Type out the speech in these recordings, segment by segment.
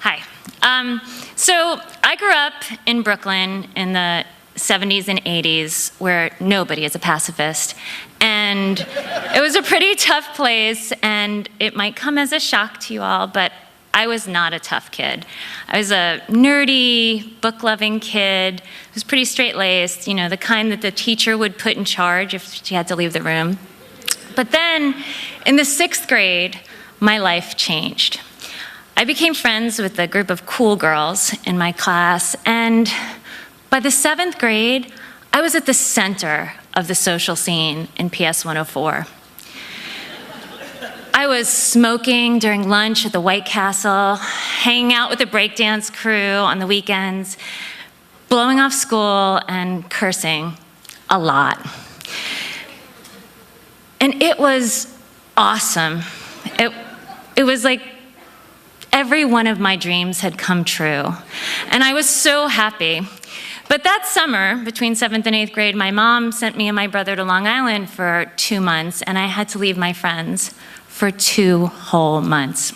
Hi. So I grew up in Brooklyn in the 70s and 80s where nobody is a pacifist. And it was a pretty tough place, and it might come as a shock to you all, but I was not a tough kid. I was a nerdy, book-loving kid who was pretty straight-laced, you know, the kind that the teacher would put in charge if she had to leave the room. But then, in the 6th grade, my life changed. I became friends with a group of cool girls in my class, and by the 7th grade, I was at the center of the social scene in PS 104. I was smoking during lunch at the White Castle, hanging out with the breakdance crew on the weekends, blowing off school, and cursing a lot. And it was awesome. It was like every one of my dreams had come true, and I was so happy. But that summer, between 7th and 8th grade, my mom sent me and my brother to Long Island for 2 months, and I had to leave my friends for 2 whole months.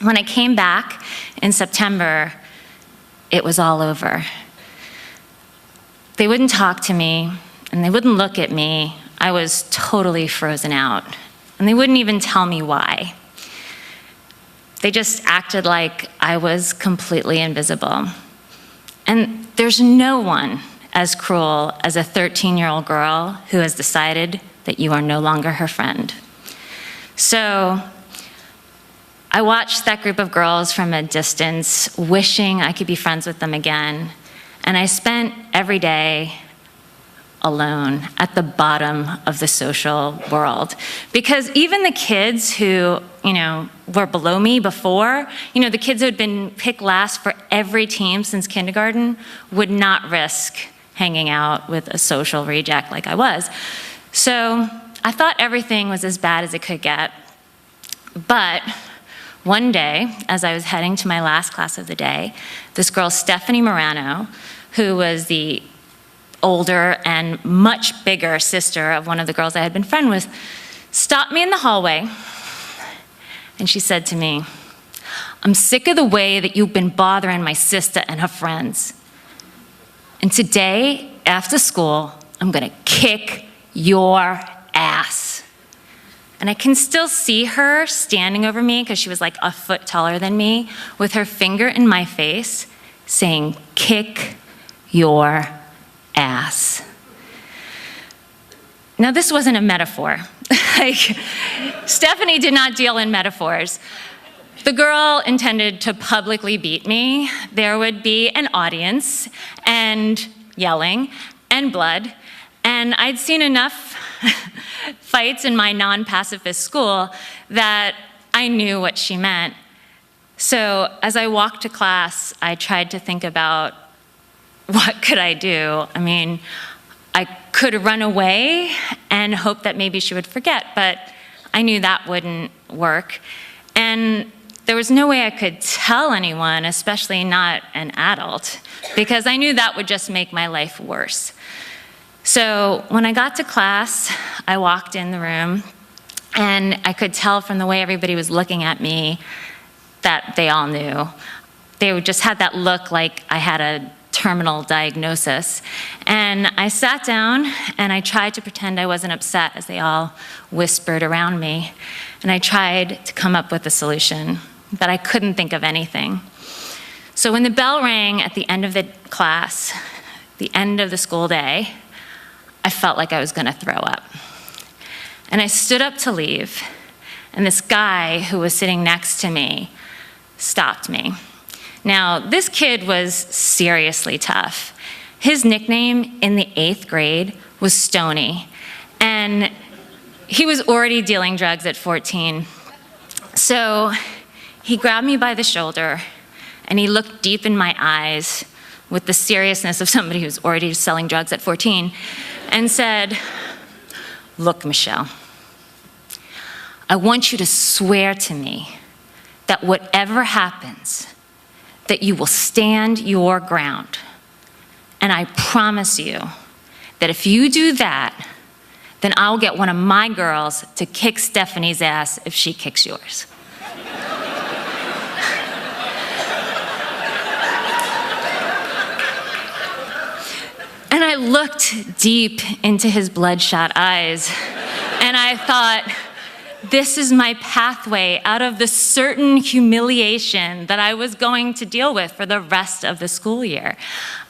When I came back in September, it was all over. They wouldn't talk to me, and they wouldn't look at me. I was totally frozen out, and they wouldn't even tell me why. They just acted like I was completely invisible. And there's no one as cruel as a 13-year-old girl who has decided that you are no longer her friend. So I watched that group of girls from a distance, wishing I could be friends with them again. And I spent every day alone at the bottom of the social world. Because even the kids who, were below me before, the kids who had been picked last for every team since kindergarten would not risk hanging out with a social reject like I was. So I thought everything was as bad as it could get. But one day, as I was heading to my last class of the day, this girl, Stephanie Morano, who was the older and much bigger sister of one of the girls I had been friends with, stopped me in the hallway, and she said to me, "I'm sick of the way that you've been bothering my sister and her friends. And today, after school, I'm gonna kick your ass." And I can still see her standing over me, because she was like a foot taller than me, with her finger in my face, saying, "Kick your ass." Now, this wasn't a metaphor. Stephanie did not deal in metaphors. The girl intended to publicly beat me. There would be an audience, and yelling, and blood. And I'd seen enough fights in my non-pacifist school that I knew what she meant. So as I walked to class, I tried to think about, what could I do? I could run away and hope that maybe she would forget, but I knew that wouldn't work. And there was no way I could tell anyone, especially not an adult, because I knew that would just make my life worse. So when I got to class, I walked in the room, and I could tell from the way everybody was looking at me that they all knew. They just had that look like I had a terminal diagnosis. And I sat down, and I tried to pretend I wasn't upset as they all whispered around me. And I tried to come up with a solution, but I couldn't think of anything. So when the bell rang at the end of the class, the end of the school day, I felt like I was gonna throw up. And I stood up to leave, and this guy who was sitting next to me stopped me. Now, this kid was seriously tough. His nickname in the 8th grade was Stony, and he was already dealing drugs at 14. So he grabbed me by the shoulder, and he looked deep in my eyes with the seriousness of somebody who's already selling drugs at 14, and said, "Look, Michelle, I want you to swear to me that whatever happens, that you will stand your ground. And I promise you that if you do that, then I'll get one of my girls to kick Stephanie's ass if she kicks yours." I looked deep into his bloodshot eyes, and I thought, this is my pathway out of the certain humiliation that I was going to deal with for the rest of the school year.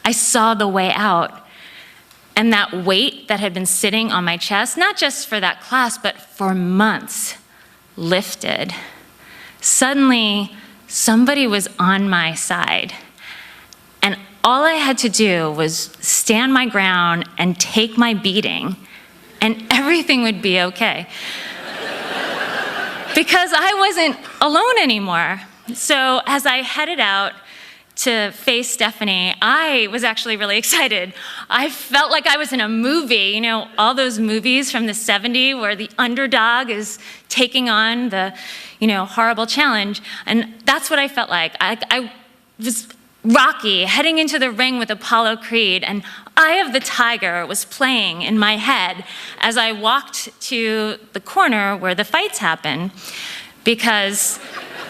I saw the way out. And that weight that had been sitting on my chest, not just for that class, but for months, lifted. Suddenly, somebody was on my side. And all I had to do was stand my ground and take my beating, and everything would be okay. Because I wasn't alone anymore. So as I headed out to face Stephanie, I was actually really excited. I felt like I was in a movie, you know, all those movies from the 70s where the underdog is taking on the, you know, horrible challenge. And that's what I felt like. I was Rocky heading into the ring with Apollo Creed, and Eye of the Tiger was playing in my head as I walked to the corner where the fights happen, because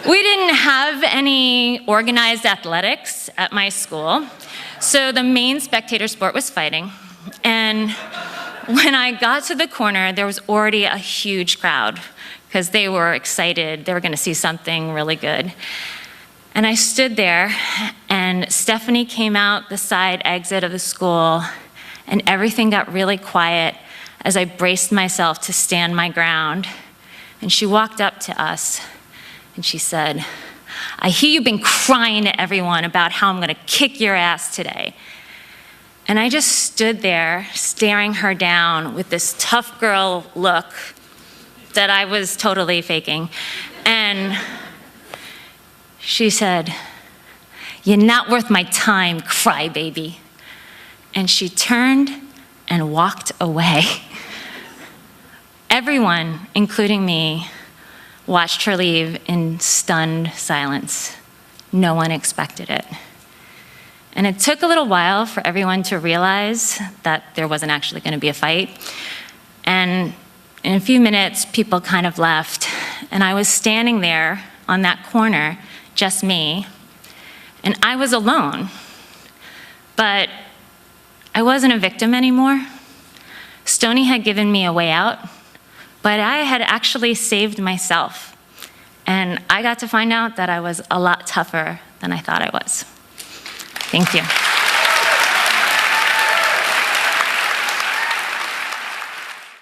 we didn't have any organized athletics at my school, so the main spectator sport was fighting. And when I got to the corner, there was already a huge crowd because they were excited. They were going to see something really good. And I stood there, and Stephanie came out the side exit of the school, and everything got really quiet as I braced myself to stand my ground. And she walked up to us, and she said, "I hear you've been crying to everyone about how I'm going to kick your ass today." And I just stood there, staring her down with this tough girl look that I was totally faking. And she said, "You're not worth my time, crybaby." And she turned and walked away. Everyone, including me, watched her leave in stunned silence. No one expected it. And it took a little while for everyone to realize that there wasn't actually going to be a fight. And in a few minutes, people kind of left. And I was standing there on that corner, just me, and I was alone. But I wasn't a victim anymore. Stoney had given me a way out, but I had actually saved myself. And I got to find out that I was a lot tougher than I thought I was. Thank you.